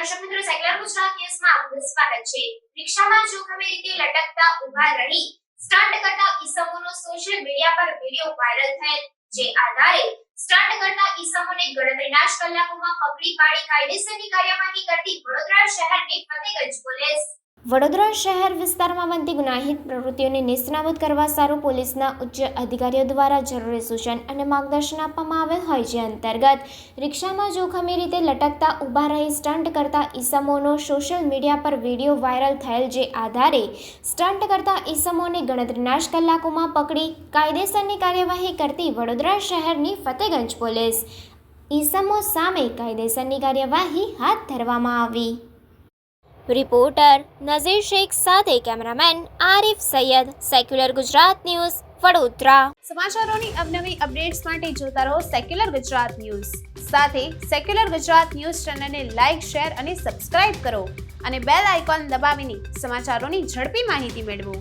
દર્શક મિત્રો, સેક્યુલર ગુજરાત ન્યૂઝમાં આપનું સ્વાગત છે। રિક્ષામાં જોખમી રીતે લટકતા ઊભા રહી સ્ટન્ટ કરતા ઈસમોનો સોશિયલ મીડિયા પર વિડિયો વાયરલ થયેલ, જે આધારે સ્ટન્ટ કરતા ઈસમોને ગણતરીના જ કલાકોમાં પકડી પાડી કાયદેસરની કાર્યવાહી કરતી વડોદરા શહેરની ફતેગંજ પોલીસ। વડોદરા શહેર વિસ્તારમાં બનતી ગુનાહિત પ્રવૃત્તિઓને નેસ્તનાબૂદ કરવા સારું પોલીસના ઉચ્ચ અધિકારીઓ દ્વારા જરૂરી સૂચન અને માર્ગદર્શન આપવામાં આવેલ હોય, જે અંતર્ગત રિક્ષામાં જોખમી રીતે લટકતા ઊભા રહી સ્ટન્ટ કરતા ઈસમોનો સોશિયલ મીડિયા પર વિડીયો વાયરલ થયેલ, જે આધારે સ્ટન્ટ કરતા ઈસમોને ગણતરીના જ કલાકોમાં પકડી કાયદેસરની કાર્યવાહી કરતી વડોદરા શહેરની ફતેગંજ પોલીસ ઈસમો સામે કાયદેસરની કાર્યવાહી હાથ ધરવામાં આવી। રિપોર્ટર નઝીર શેખ સાથે cameraman Arif Sayyed, secular Gujarat news, Vadodara. સમાચારોની અવનવી અપડેટ્સ માટે જોતા રહો સેક્યુલર ગુજરાત ન્યૂઝ। સાથે સેક્યુલર ગુજરાત ન્યૂઝ ચેનલને લાઇક, શેર અને સબસ્ક્રાઇબ કરો અને બેલ આઇકોન દબાવીને સમાચારોની ઝડપી માહિતી મેળવો।